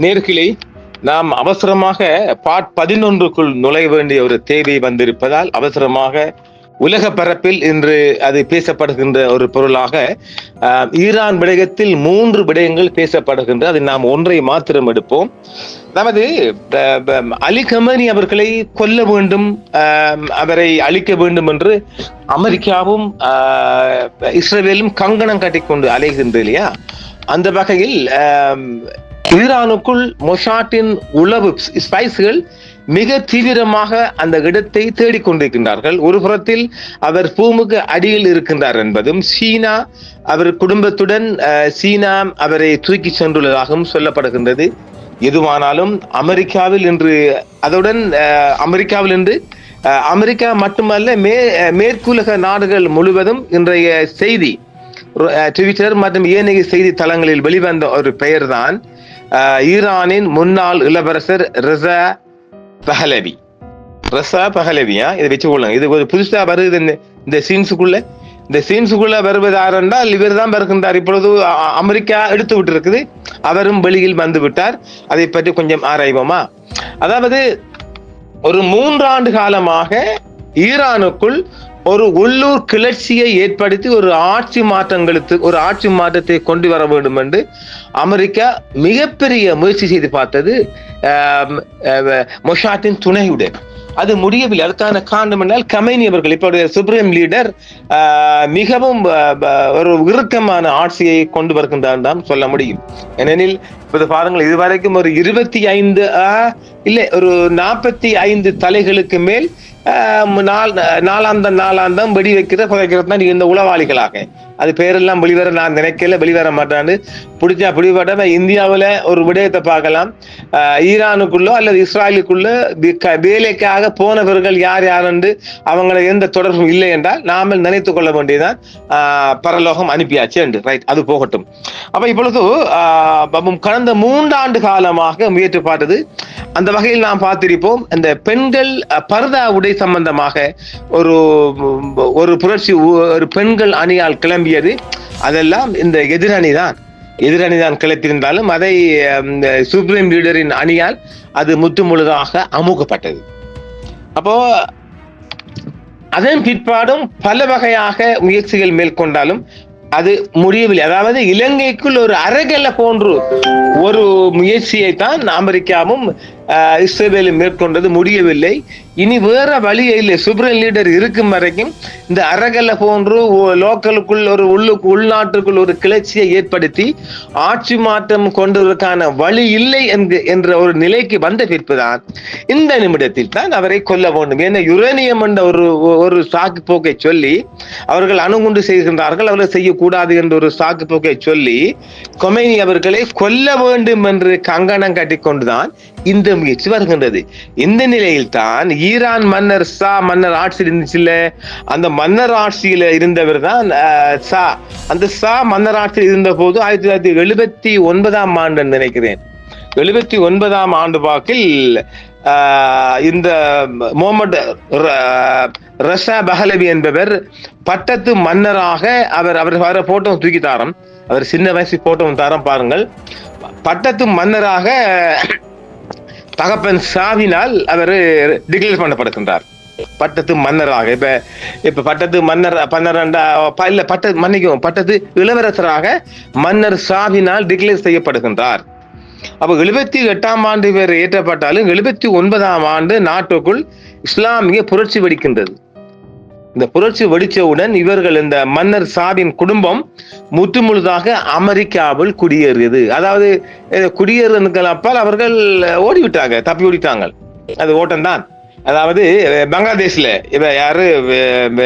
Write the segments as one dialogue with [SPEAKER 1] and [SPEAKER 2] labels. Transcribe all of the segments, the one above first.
[SPEAKER 1] நேர்களே, நாம் அவசரமாக பார்ட் 11க்குள் நுழைய வேண்டிய ஒரு தேவை வந்திருப்பதால் அவசரமாக உலக பரப்பில் இன்று அது பேசப்படுகின்ற ஒரு பொருளாக ஈரான் விடயத்தில் 3 விடயங்கள் பேசப்படுகின்ற அது நாம் ஒன்றை மாத்திரம் எடுப்போம். அதாவது அலி கமேனி அவர்களை கொல்ல வேண்டும், அவரை அழிக்க வேண்டும் என்று அமெரிக்காவும் இஸ்ரேலும் கங்கணம் கட்டிக்கொண்டு அலைகின்ற இல்லையா? அந்த வகையில் ஈரானுக்குள் மொசாட்டின் உளவு ஸ்பைஸ்கள் மிக தீவிரமாக அந்த இடத்தை தேடிக்கொண்டிருக்கின்றார்கள். ஒரு புறத்தில் அவர் பூமுக அடியில் இருக்கின்றார் என்பதும், சீனா அவர் குடும்பத்துடன் சீனா அவரை தூக்கி சென்றுள்ளதாகவும் சொல்லப்படுகின்றது. எதுவானாலும் அமெரிக்காவில் இன்று அதனுடன் அமெரிக்காவில் இன்று அமெரிக்கா மட்டுமல்ல மேற்குலக நாடுகள் முழுவதும் இன்றைய செய்தி ட்விட்டர் மற்றும் ஏனைய செய்தி தளங்களில் வெளிவந்த ஒரு பெயர் தான் ஈரானின் முன்னாள் இளவரசர் ரெசா பஹலவியா. இதை வச்சு கொள்ளுங்க. இது ஒரு புதுசா வருது இந்த சீன்ஸுக்குள்ள வருவது யார் என்றால் இவர் தான் வருகின்றார். இப்பொழுது அமெரிக்கா எடுத்து விட்டு இருக்குது, அவரும் வெளியில் வந்து விட்டார். அதை பற்றி கொஞ்சம் ஆராய்வோமா? அதாவது ஒரு 3 ஆண்டு காலமாக ஈரானுக்குள் ஒரு உள்ளூர் கிளர்ச்சியை ஏற்படுத்தி ஒரு ஆட்சி மாற்றத்தை கொண்டு வர வேண்டும் என்று அமெரிக்கா மிகப்பெரிய முயற்சி செய்து பார்த்தது மொசாட்டின் துணையுடன். அது முடியவில்லை. அதுக்கான காரணம் என்றால் கமேனி அவர்கள் இப்போது சுப்ரீம் லீடர் மிகவும் ஒரு இறுக்கமான ஆட்சியை கொண்டு வருகின்றார் தான் சொல்ல முடியும். ஏனெனில் இப்போது பாருங்கள், இதுவரைக்கும் ஒரு 45 தலைகளுக்கு மேல் நாளாந்தம் வெடி குறைக்கிறது தான் இந்த உளவாளிகளாக. அது பேரெல்லாம் வெளிவர நான் நினைக்கல, வெளிவர மாட்டான்னு பிடிச்சா பிடிபட்ட இந்தியாவில் ஒரு விடயத்தை பார்க்கலாம். ஈரானுக்குள்ளோ அல்லது இஸ்ராயலுக்குள்ள வேலைக்காக போனவர்கள் யார் என்று அவங்களை எந்த தொடர்பும் இல்லை என்றால் நாம நினைத்துக் கொள்ள வேண்டியதான் பரலோகம் அனுப்பியாச்சு என்று. ரைட், அது போகட்டும். அப்ப இப்பொழுது கடந்த 3 ஆண்டு காலமாக முயற்சி பார்த்தது. அந்த வகையில் நாம் பார்த்திருப்போம், இந்த பெண்கள் பர்தா உடை சம்பந்தமாக ஒரு புரட்சி ஒரு பெண்கள் அணியால் கிளம்பியது. அதெல்லாம் இந்த எதிரணிதான் கிளப்பியிருந்தாலும் அதை சுப்ரீம் லீடரின் அணியால் அது முற்றுமுழுதாக அமுகப்பட்டது. அப்போ அதன் பிற்பாடும் பல வகையாக முயற்சிகள் மேற்கொண்டாலும் அது முடியவில்லை. அதாவது இலங்கைக்குள் ஒரு அறகல்ல போன்று ஒரு முயற்சியை தான் அமெரிக்காவும் இஸ்ரேலும் மேற்கொண்டது, முடியவில்லை. இனி வேற வழியே இல்லை. சுப்ரீம் லீடர் இருக்கும் வரைக்கும் இந்த அறகல்ல போன்று லோக்கலுக்குள் உள்நாட்டுக்குள் ஒரு கிளர்ச்சியை ஏற்படுத்தி ஆட்சி மாற்றம் கொண்டதற்கான வழி இல்லை என்ற ஒரு நிலைக்கு வந்த பிற்புதான் இந்த நிமிடத்தில் தான் அவரை கொல்ல வேண்டும். ஏன்னா யுரேனியம் என்ற ஒரு சாக்கு போக்கை சொல்லி அவர்கள் அணுகுண்டு செய்கின்றார்கள், அவர்கள் செய்யக்கூடாது என்ற ஒரு சாக்கு போக்கை சொல்லி கொமேனி அவர்களை கொல்ல வேண்டும் என்று கங்கணம் கட்டிக்கொண்டுதான் இந்த முயற்சி வருகின்றது. இந்த நிலையில் தான் ஈரான் மன்னர் ஆட்சியில் இருந்துச்சுல்ல, அந்த மன்னர் ஆட்சியில இருந்தவர் தான் அந்த மன்னர் ஆட்சியில் இருந்த போது 1979 ஆண்டு நினைக்கிறேன், 79 ஆண்டு வாக்கில் இந்த முகமது ரெசா பஹலவி என்பவர் பட்டத்து மன்னராக அவர் போட்டோ தூக்கி தாரம், அவர் சின்ன வயசு போட்டோ தாரம் பாருங்கள். பட்டத்து மன்னராக தகப்பன் சாவினால் அவர் டிக்ளேர் பண்ணப்படுகின்றார் பட்டத்து மன்னராக. இப்ப பட்டத்து பட்டத்து இளவரசராக மன்னர் சாவினால் டிக்ளேர் செய்யப்படுகின்றார். அப்ப 78ஆம் ஆண்டு இவர் ஏற்றப்பட்டாலும் 79ஆம் ஆண்டு நாட்டுக்குள் இஸ்லாமிய புரட்சி வெடிக்கின்றது. இந்த புரட்சி வெடிச்சவுடன் இவர்கள் இந்த மன்னர் சாவின் குடும்பம் முற்றுமுழுதாக அமெரிக்காவில் குடியேறியது. அதாவது குடியேறுவதற்கு அப்பால் அவர்கள் ஓடிவிட்டாங்க, தப்பி ஓடிட்டாங்க. அது ஓட்டம் தான். அதாவது பங்களாதேஷ்ல இவ யாரு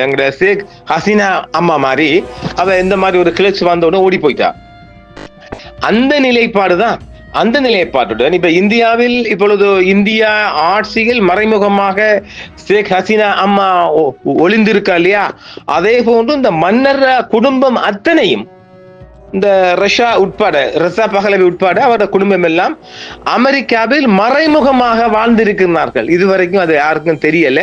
[SPEAKER 1] எங்க ஷேக் ஹசீனா அம்மா மாதிரி அவ இந்த மாதிரி ஒரு கிளர்ச்சி வந்தவுடனே ஓடி போயிட்டா. அந்த நிலைப்பாட்டுடன் இப்ப இந்தியாவில் இப்பொழுது இந்தியா ஆட்சியில் மறைமுகமாக ஷேக் ஹசீனா அம்மா ஒளிந்திருக்கா இல்லையா? அதே போன்று இந்த மன்னர் குடும்பம் அத்தனையும் இந்த ரெசா பஹலவி உட்பட அவரோட குடும்பம் எல்லாம் அமெரிக்காவில் மறைமுகமாக வாழ்ந்திருக்கிறார்கள். இதுவரைக்கும் அது யாருக்கும் தெரியல.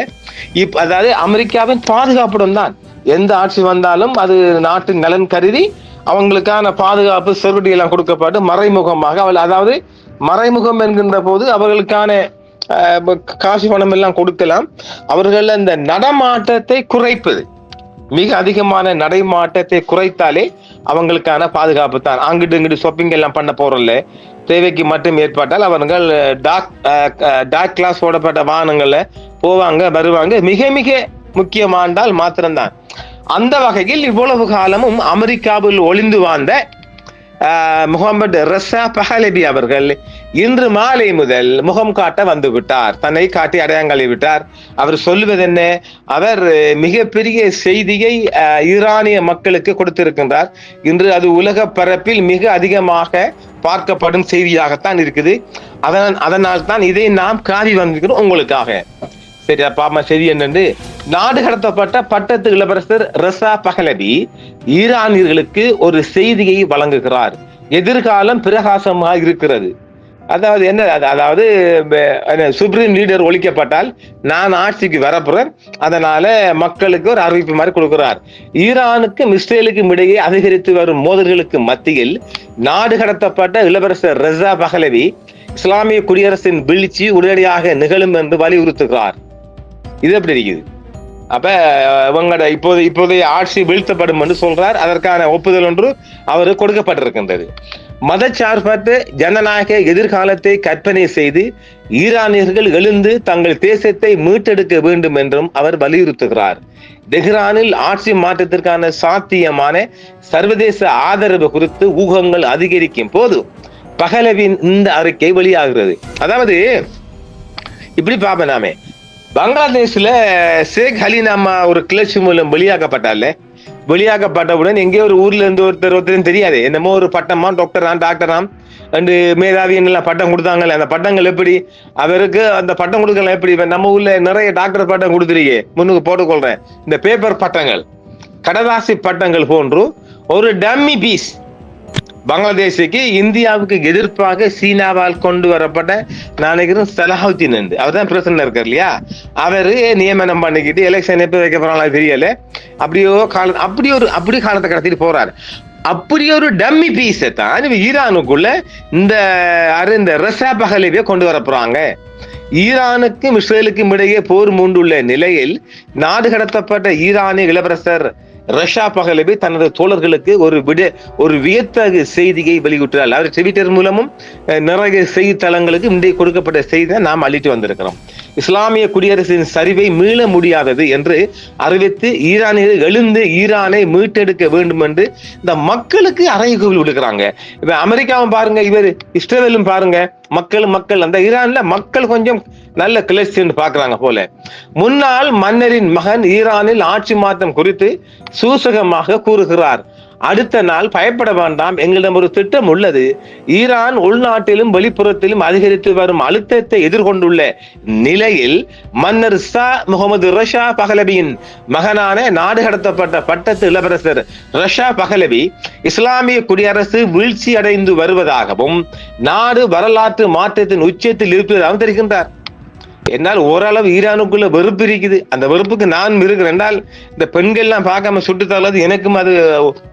[SPEAKER 1] அதாவது அமெரிக்காவின் பாதுகாப்புடன் தான் எந்த ஆட்சி வந்தாலும் அது நாட்டின் நலன் கருதி அவங்களுக்கான பாதுகாப்பு செக்யூரிட்டி எல்லாம் கொடுக்கப்பட்டு மறைமுகமாக அதாவது மறைமுகம் என்கின்ற போது அவர்களுக்கான காசு பணம் எல்லாம் கொடுக்கலாம். அவர்கள் அந்த நடமாட்டத்தை குறைப்பது, மிக அதிகமான நடைமாட்டத்தை குறைத்தாலே அவங்களுக்கான பாதுகாப்பு தான். அங்கிட்டு இங்கிட்டு ஷாப்பிங் எல்லாம் பண்ண போறல, தேவைக்கு மட்டும் ஏற்பட்டால் அவர்கள் டாக் கிளாஸ் போடப்பட்ட வாகனங்கள்ல போவாங்க வருவாங்க. மிக மிக முக்கியமானால் மாத்திரம்தான். அந்த வகையில் இவ்வளவு காலமும் அமெரிக்காவில் ஒளிந்து வாழ்ந்த முகமது ரெசா பஹலவி அவர்கள் இன்று மாலை முதல் முகம் காட்ட வந்து விட்டார். தன்னை காட்டி அடையாளங்களை விட்டார். அவர் சொல்லுவது என்ன? அவர் மிகப்பெரிய செய்தியை ஈரானிய மக்களுக்கு கொடுத்திருக்கின்றார். இன்று அது உலக பரப்பில் மிக அதிகமாக பார்க்கப்படும் செய்தியாகத்தான் இருக்குது. அதனால் தான் இதை நாம் காவி வந்திருக்கிறோம் உங்களுக்காக. சரி, பாமா செய்தி என்னென்று, நாடு கடத்தப்பட்ட பட்டத்து இளவரசர் ரெசா பஹலவி ஈரானியர்களுக்கு ஒரு செய்தியை வழங்குகிறார். எதிர்காலம் பிரகாசமாக இருக்கிறது. அதாவது என்ன? அதாவது சுப்ரீம் லீடர் ஒழிக்கப்பட்டால் நான் ஆட்சிக்கு வரப்புறேன், அதனால மக்களுக்கு ஒரு அறிவிப்பு மாதிரி கொடுக்கிறார். ஈரானுக்கும் இஸ்ரேலுக்கும் இடையே அதிகரித்து வரும் மோதல்களுக்கு மத்தியில் நாடு கடத்தப்பட்ட இளவரசர் ரெசா பஹலவி இஸ்லாமிய குடியரசின் வீழ்ச்சி உடனடியாக நிகழும் என்று வலியுறுத்துகிறார். இது எப்படி இருக்குது? அப்ப இவங்களோட இப்போதைய ஆட்சி வீழ்த்தப்படும் என்று சொல்றார். அதற்கான ஒப்புதல் ஒன்று அவருக்கு கொடுக்கப்பட்டிருக்கின்றது. மதச்சார்பற்ற ஜனநாயக எதிர்காலத்தை கற்பனை செய்து ஈரானியர்கள் எழுந்து தங்கள் தேசத்தை மீட்டெடுக்க வேண்டும் என்றும் அவர் வலியுறுத்துகிறார். தெஹ்ரானில் ஆட்சி மாற்றத்திற்கான சாத்தியமான சர்வதேச ஆதரவு குறித்து ஊகங்கள் அதிகரிக்கும் போது பஹலவின் இந்த அறிக்கை வெளியாகிறது. அதாவது இப்படி பார்ப்பேன், நாமே பங்களாதேஷ்ல ஷேக் ஹலீனாமா ஒரு கிளர்ச்சி மூலம் வெளியாக்கப்பட்டவுடன் எங்கேயோ ஒரு ஊர்ல இருந்து ஒருத்தரும் தெரியாது, என்னமோ ஒரு பட்டமா டாக்டராம் ரெண்டு மேதாவி எல்லாம் பட்டம் கொடுத்தாங்கல்ல. அந்த பட்டங்கள் எப்படி அவருக்கு அந்த பட்டம் கொடுக்கலாம்? எப்படி நம்ம ஊர்ல நிறைய டாக்டர் பட்டம் கொடுத்துருக்கே, முன்னுக்கு போட்டுக்கொள்றேன். இந்த பேப்பர் பட்டங்கள், கடதாசி பட்டங்கள் போன்று ஒரு டம்மி பீஸ் பங்களாதேஷுக்கு இந்தியாவுக்கு எதிர்ப்பாக சீனாவால் கொண்டு வரப்பட்ட நினைக்கிறேன் சலாஹுதீன் அவர் தான் பிரசிடன்ட் இருக்கார் இல்லையா, அவரு நியமனம் பண்ணிக்கிட்டு எலெக்ஷன் எப்ப வைக்க போறாங்களா தெரியல, அப்படி காலத்தை கடத்திட்டு போறாரு. அப்படி ஒரு டம்மி பீஸை தான் ஈரானுக்குள்ள இந்த ரெசா பஹலவியை கொண்டு வர போறாங்க. ஈரானுக்கும் இஸ்ரேலுக்கும் இடையே போர் மூண்டுள்ள நிலையில் நாடு கடத்தப்பட்ட ஈரானிய இளவரசர் ரெசா பஹலவி தனது தோழர்களுக்கு ஒரு வியத்தகு செய்தியை வெளியிட்டார். அவர் ட்விட்டர் மூலமும் நிறைய செய்தித்தளங்களுக்கு இன்றைய கொடுக்கப்பட்ட செய்தியை நாம் அளித்து வந்திருக்கிறோம். இஸ்லாமிய குடியரசின் சரிவை மீள முடியாதது என்று அறிவித்து ஈரானியர்கள் எழுந்து ஈரானை மீட்டெடுக்க வேண்டும் என்று இந்த மக்களுக்கு அறைகூவல் விடுக்கிறாங்க. இப்ப அமெரிக்காவும் பாருங்க, இவர் இஸ்ரேலும் பாருங்க, மக்கள் அந்த ஈரான்ல மக்கள் கொஞ்சம் நல்ல கிளர்ச்சி பாக்குறாங்க போல. முன்னாள் மன்னரின் மகன் ஈரானில் ஆட்சி மாற்றம் குறித்து சூசகமாக கூறுகிறார். அடுத்த நாள் பயப்பட வேண்டாம், எங்களிடம் ஒரு திட்டம் உள்ளது. ஈரான் உள்நாட்டிலும் வெளிப்புறத்திலும் அதிகரித்து வரும் அழுத்தத்தை எதிர்கொண்டுள்ள நிலையில் மன்னர் ஷா முகமது ரெசா பஹலவியின் மகனான நாடு கடத்தப்பட்ட பட்டத்து இளவரசர் ரெசா பஹலவி இஸ்லாமிய குடியரசு வீழ்ச்சி அடைந்து வருவதாகவும் நாடு வரலாற்று மாற்றத்தின் உச்சத்தில் இருப்பதாகவும் தெரிகின்றார். என்னால் ஓரளவு ஈரானுக்குள்ள வெறுப்பு இருக்குது. அந்த வெறுப்புக்கு நான் இருக்கிறேன் என்றால் இந்த பெண்கள் எல்லாம் பார்க்காம சுட்டு தரது எனக்கும் அது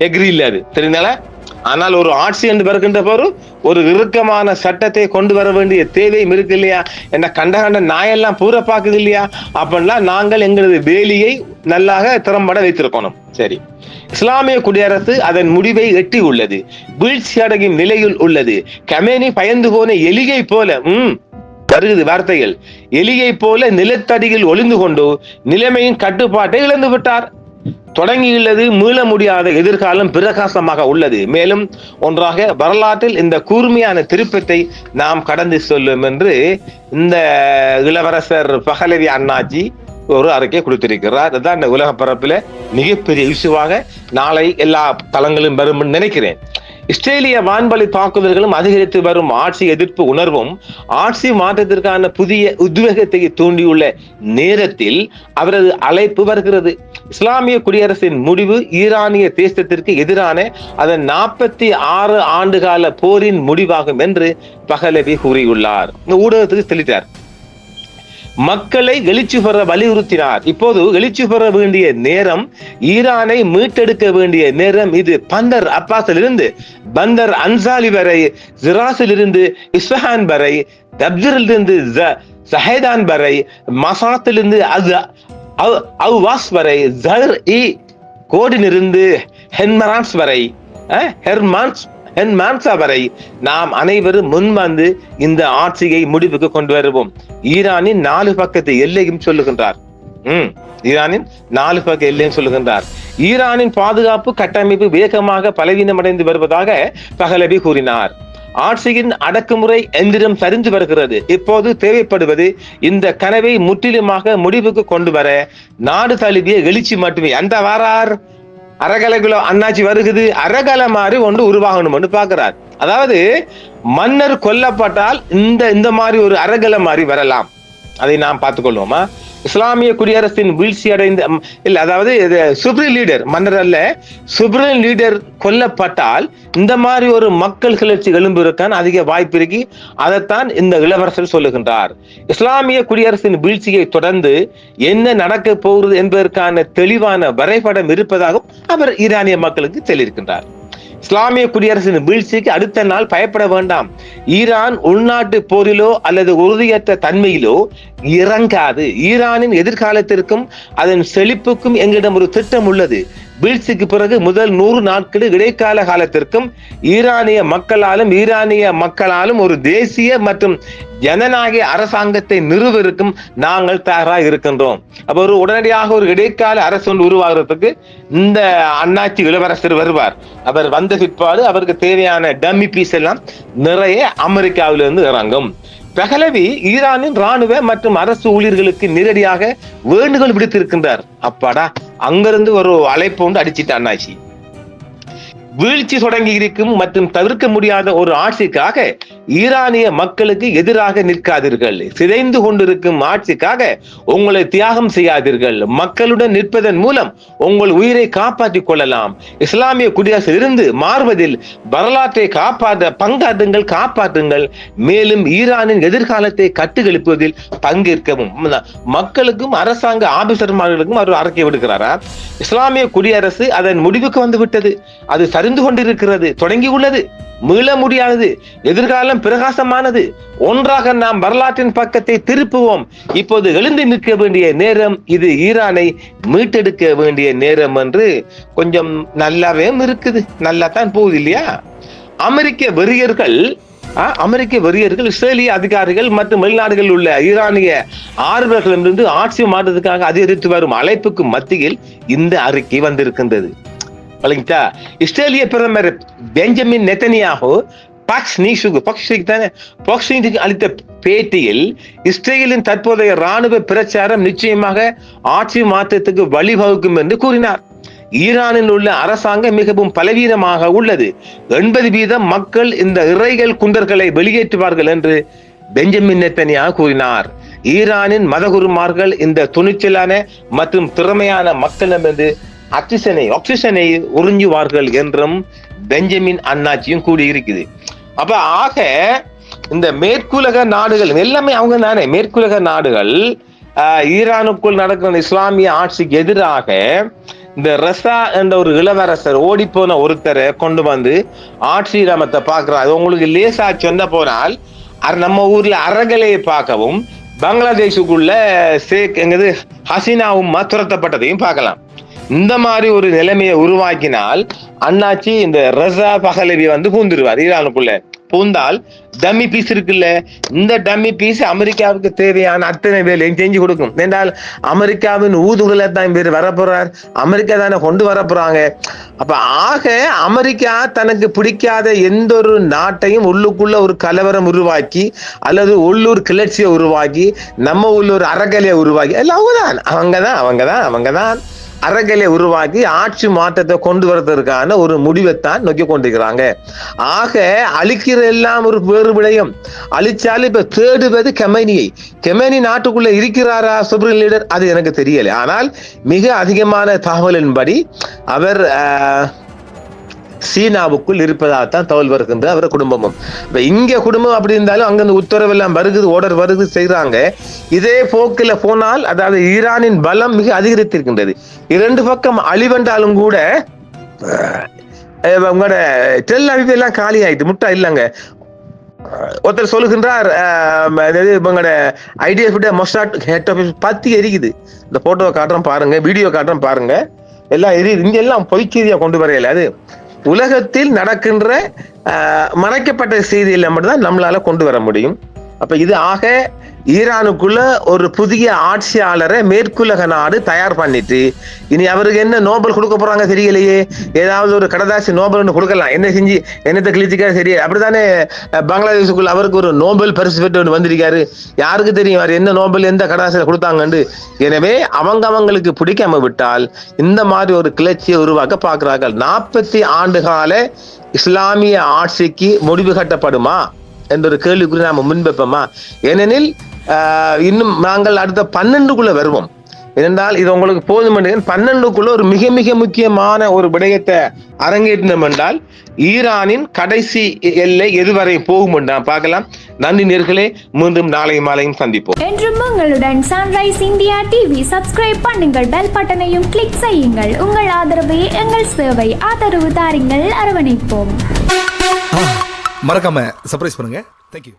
[SPEAKER 1] எக்ரி இல்லாது தெரியுங்களா. ஆனால் ஒரு ஆட்சி என்று வருகின்ற போது ஒரு இறுக்கமான சட்டத்தை கொண்டு வர வேண்டிய தேவையும் இருக்கு இல்லையா. என்ன கண்ட நாயெல்லாம் பூர பாக்குது இல்லையா. அப்படின்லாம் நாங்கள் எங்களது வேலியை நல்லாக திறம்பட வைத்திருக்கணும். சரி, இஸ்லாமிய குடியரசு அதன் முடிவை எட்டி உள்ளது, வீழ்ச்சி அடையும் நிலையில் உள்ளது. கமேனி பயந்து போன எலிகை போல வருகிறது வார்த்தைகள், எலியை போல நிலத்தடியில் ஒளிந்து கொண்டு நிலைமையின் கட்டுப்பாட்டை இழந்து விட்டார். தொடங்கியுள்ளது மீள முடியாத எதிர்காலம் பிரகாசமாக உள்ளது. மேலும் ஒன்றாக வரலாற்றில் இந்த கூர்மையான திருப்பத்தை நாம் கடந்து செல்லும் என்று இந்த இளவரசர் பஹலவி அண்ணாஜி ஒரு அறிக்கை கொடுத்திருக்கிறார். அதுதான் இந்த உலக பரப்பில மிகப்பெரிய இஷ்யூவாக நாளை எல்லா தளங்களும் வரும் நினைக்கிறேன். இஸ்ரேலிய வான்வழி தாக்குதல்களும் அதிகரித்து வரும் ஆட்சி எதிர்ப்பு உணர்வும் ஆட்சி மாற்றத்திற்கான புதிய உத்வேகத்தை தூண்டியுள்ள நேரத்தில் அவரது அழைப்பு வருகிறது. இஸ்லாமிய குடியரசின் முடிவு ஈரானிய தேசத்திற்கு எதிரான அதன் 46 ஆண்டுகால போரின் முடிவாகும் என்று பஹலவி கூறியுள்ளார். இந்த ஊடகத்துக்கு தெளித்தார். மக்களை எழுச்சி பெற வலியுறுத்தினார். இப்போது எழுச்சி பெற வேண்டிய நேரம், ஈரானை மீட்டெடுக்க வேண்டிய நேரம் இது. பந்தர் அப்பாஸிலிருந்து பந்தர் அன்சாலி வரை, ஜிராஸிலிருந்து இஸ்ஃபஹான் வரை, தப்ஜரிலிருந்து ஜஹேதான் வரை, மசாத்திலிருந்து அவ்வாஸ் வரை, ஜஹர் இ கோடிலிருந்து ஹென்மரான்ஸ் வரை, ஹென்மான்சா வரை நாம் அனைவரும் முன்வந்து இந்த ஆட்சியை முடிவுக்கு கொண்டு வருவோம். ஈரானின் 4 பக்கத்து எல்லையும் சொல்லுகின்றார். ஈரானின் 4 பக்க எல்லையும் சொல்லுகின்றார். ஈரானின் பாதுகாப்பு கட்டமைப்பு வேகமாக பலவீனமடைந்து வருவதாக பஹலவி கூறினார். ஆட்சியின் அடக்குமுறை எந்திரம் சரிந்து வருகிறது. இப்போது தேவைப்படுவது இந்த கனவை முற்றிலுமாக முடிவுக்கு கொண்டு வர நாடு தழுவிய எழுச்சி மட்டுமே. அந்த வாரார் அரகலைக்குள்ள அண்ணாச்சி வருகுது, அரகலை மாதிரி ஒன்று உருவாகணும்னு பாக்குறார். அதாவது மன்னர் கொல்லப்பட்டால் இந்த மாதிரி ஒரு அரகலை மாதிரி வரலாம். அதை நாம் பார்த்துக் கொள்வோமா? இஸ்லாமிய குடியரசின் வீழ்ச்சி அடைந்த இல்ல, அதாவது சுப்ரீம் லீடர், மன்னர் அல்ல, சுப்ரீம் லீடர் கொல்லப்பட்டால் இந்த மாதிரி ஒரு மக்கள் கிளர்ச்சி எழும்புவதற்கான அதிக வாய்ப்பு இருக்கு. அதைத்தான் இந்த இளவரசர் சொல்லுகின்றார். இஸ்லாமிய குடியரசின் வீழ்ச்சியை தொடர்ந்து என்ன நடக்க போகிறது என்பதற்கான தெளிவான வரைபடம் இருப்பதாகவும் அவர் ஈரானிய மக்களுக்கு சொல்லியிருக்கின்றார். இஸ்லாமிய குடியரசின் வீழ்ச்சிக்கு அடுத்த நாள் பயப்பட வேண்டாம். ஈரான் உள்நாட்டு போரிலோ அல்லது உறுதியற்ற தன்மையிலோ இறங்காது. ஈரானின் எதிர்காலத்திற்கும் அதன் செழிப்புக்கும் எங்களிடம் ஒரு திட்டம் உள்ளது. வீழ்ச்சிக்கு பிறகு முதல் 100 நாட்கள் இடைக்கால காலத்திற்கும் ஈரானிய மக்களாலும் ஒரு தேசிய மற்றும் ஜனநாயக அரசாங்கத்தை நிறுவதற்கும் நாங்கள் தயாராக இருக்கின்றோம். அப்ப உடனடியாக ஒரு இடைக்கால அரசு ஒன்று உருவாகிறதுக்கு இந்த அண்ணாச்சி இளவரசர் வருவார். அவர் வந்த பிற்பாடு அவருக்கு தேவையான டம்மி பீஸ் எல்லாம் நிறைய அமெரிக்காவிலிருந்து இறங்கும். பஹலவி ஈரானின் ராணுவ மற்றும் அரசு ஊழியர்களுக்கு நேரடியாக வேண்டுகோள் விடுத்திருக்கின்றார். அப்பாடா, அங்கிருந்து ஒரு அழைப்பு வந்து அடிச்சிட்டு அண்ணாச்சி. வீழ்ச்சி தொடங்கி இருக்கும் மற்றும் தவிர்க்க முடியாத ஒரு ஆட்சிக்காக ஈரானிய மக்களுக்கு எதிராக நிற்காதீர்கள். சிதைந்து கொண்டிருக்கும் ஆட்சிக்காக உங்களை தியாகம் செய்யாதீர்கள். மக்களுடன் நிற்பதன் மூலம் உங்கள் உயிரை காப்பாற்றிக் கொள்ளலாம். இஸ்லாமிய குடியரசில் இருந்து மாறுவதில் வரலாற்றை காப்பாற்றுங்கள். மேலும் ஈரானின் எதிர்காலத்தை கட்டுக்கெழுப்புவதில் பங்கேற்கவும். மக்களுக்கும் அரசாங்க ஆபீசர்மார்களுக்கும் அவர் அறிக்கை விடுக்கிறாரா? இஸ்லாமிய குடியரசு அதன் முடிவுக்கு வந்து விட்டது. அது சரிந்து கொண்டிருக்கிறது, தொடங்கி உள்ளது, மீள முடியாதது, எதிர்காலம் பிரகாசமானது. ஒன்றாக நாம் வரலாற்றின் பக்கத்தை திருப்புவோம். இப்போது எழுந்து நிற்க வேண்டிய நேரம் இது. ஈரானை மீட்டெடுக்க வேண்டிய நேரம் என்று கொஞ்சம் நல்லாவே இருக்குது. நல்லா தான் போகுது இல்லையா? அமெரிக்க வெறியர்கள் இஸ்ரேலிய அதிகாரிகள் மற்றும் வெளிநாடுகளில் உள்ள ஈரானிய ஆர்வலர்களிடமிருந்து ஆட்சி மாற்றத்துக்காக அதிகரித்து வரும் அழைப்புக்கு மத்தியில் இந்த அறிக்கை வந்திருக்கின்றது. இஸ்ரேலிய பிரதமர் பெஞ்சமின் நெத்தனியாகு அளித்த பேட்டியில் இஸ்ரேலின் தற்போதைய ராணுவ பிரச்சாரம் நிச்சயமாக ஆட்சி மாற்றத்துக்கு வழிவகுக்கும் என்று கூறினார். ஈரானில் உள்ள அரசாங்கம் மிகவும் பலவீனமாக உள்ளது. 80% மக்கள் இந்த இறைகள் குண்டர்களை வெளியேற்றுவார்கள் என்று பெஞ்சமின் நெத்தனியாகு கூறினார். ஈரானின் மதகுருமார்கள் இந்த துணிச்சலான மற்றும் திறமையான மக்களிடமிருந்து ஆக்சிஜனை உறிஞ்சுவார்கள் என்றும் பெஞ்சமின் அண்ணாச்சியும் கூடியிருக்குது. அப்ப ஆக இந்த மேற்குலக நாடுகள் எல்லாமே அவங்க தானே. மேற்குலக நாடுகள் ஈரானுக்குள் நடக்கிற இஸ்லாமிய ஆட்சிக்கு எதிராக இந்த ரசா என்ற ஒரு இளவரசர் ஓடி போன ஒருத்தரை கொண்டு வந்து ஆட்சியில் அமைத்த பார்க்கிறார். அது உங்களுக்கு லேசா சொன்ன போனால் நம்ம ஊர்ல அரகலையை பார்க்கவும் பங்களாதேஷுக்குள்ள ஹசீனாவும் துரத்தப்பட்டதையும் பார்க்கலாம். இந்த மாதிரி ஒரு நிலைமையை உருவாக்கினால் அண்ணாச்சி இந்த ரஸா பஹலவி வந்து பூந்துருவார். ஈரானுக்குள்ள பூந்தால் டம்மி பீஸ் இருக்குல்ல, இந்த டம்மி பீஸ் அமெரிக்காவுக்கு தேவையான அத்தனை வேலையும் செஞ்சு கொடுக்கும். என்றால் அமெரிக்காவின் ஊதுகளை தான் பேர் வரப்போறார், அமெரிக்கா தானே கொண்டு வரப்போறாங்க. அப்ப ஆக அமெரிக்கா தனக்கு பிடிக்காத எந்த ஒரு நாட்டையும் உள்ளுக்குள்ள ஒரு கலவரம் உருவாக்கி அல்லது உள்ளூர் கிளர்ச்சியை உருவாக்கி நம்ம உள்ளூர் அறகலையை உருவாக்கி எல்லாம் அவங்கதான் அரகலை உருவாக்கி ஆட்சி மாற்றத்தை கொண்டு வரதற்கான ஒரு முடிவைத்தான் நோக்கி கொண்டிருக்கிறாங்க. ஆக அழிக்கிற எல்லாம் ஒரு வேறு விடயம். அழிச்சாலும் இப்ப தேடுவது கெமேனி நாட்டுக்குள்ள இருக்கிறாரா சுப்ரீம் லீடர்? அது எனக்கு தெரியல. ஆனால் மிக அதிகமான தகவலின்படி அவர் சீனாவுக்குள் இருப்பதாகத்தான் தகவல் வருகின்ற அவர குடும்பமும். இப்ப இங்க குடும்பம் அப்படி இருந்தாலும் அங்க இந்த உத்தரவு எல்லாம் வருகுது, ஓர்டர் வருது செய்யறாங்க. இதே போக்கில் போனால் அதாவது ஈரானின் பலம் மிக அதிகரித்திருக்கின்றது. இரண்டு பக்கம் அழிவென்றாலும் கூட உங்களோட டெல் அவிவ் எல்லாம் காலி ஆயிட்டு முட்டா இல்லைங்க. ஒருத்தர் சொல்லுகின்றார் உங்களோட ஐடிஎஃப் மொசாட் ஹெட் ஆஃபீஸ் பத்தி எரிக்குது. இந்த போட்டோவை காட்டுறோம் பாருங்க, வீடியோ காட்டுறோம் பாருங்க, எல்லாம் எரியுது. இங்க எல்லாம் பொய்ச்செய்தியா கொண்டு வரையில. அது உலகத்தில் நடக்கின்ற மறைக்கப்பட்ட செய்தியில் மட்டும்தான் நம்மளால கொண்டு வர முடியும். அப்ப இது ஆக ஈரானுக்குள்ள ஒரு புதிய ஆட்சியாளரை மேற்குலக நாடு தயார் பண்ணிட்டு இனி அவருக்கு என்ன நோபல் கொடுக்க போறாங்க தெரியலையே. ஏதாவது ஒரு கடதாசி நோபல் கொடுக்கலாம், என்ன செஞ்சு என்னத்தை கிழிச்சிக்கா சரி. அப்படித்தானே பங்களாதேஷுக்குள்ள அவருக்கு ஒரு நோபல் பரிசு பெற்று வந்திருக்காரு. யாருக்கு தெரியும் அவர் என்ன நோபல் எந்த கடதாசியில கொடுத்தாங்கன்னு. எனவே அவங்களுக்கு பிடிக்காம விட்டால் இந்த மாதிரி ஒரு கிளர்ச்சியை உருவாக்க பார்க்கிறார்கள். 40 ஆண்டு கால இஸ்லாமிய ஆட்சிக்கு முடிவு கட்டப்படுமா என்ற ஒரு கேள்விக்குறி நாம முன்வைப்போமா? ஏனெனில் இன்னும் நாங்கள் அடுத்த 12க்குள்ள வருவோம். ஏனென்றால் இது உங்களுக்கு போதும். 12க்குள்ள ஒரு மிக மிக முக்கியமான ஒரு விடயத்தை அரங்கேற்றினோம் என்றால் ஈரானின் கடைசி எல்லை எதுவரை போகும் என்று பார்க்கலாம். நன்றி நேர்களே, மீண்டும் நாளை மாலையும் சந்திப்போம்.
[SPEAKER 2] என்றும் உங்களுடன் சன்ரைஸ் இந்தியா டிவி சப்ஸ்கிரைப் பண்ணுங்கள், பெல் பட்டனையும் கிளிக் செய்யுங்கள். உங்கள் ஆதரவே எங்கள் சேவை. ஆதரவு தாருங்கள், அரவணைப்போம்.
[SPEAKER 3] மறக்காம சர்ப்ரைஸ் பண்ணுங்க. தேங்க்யூ.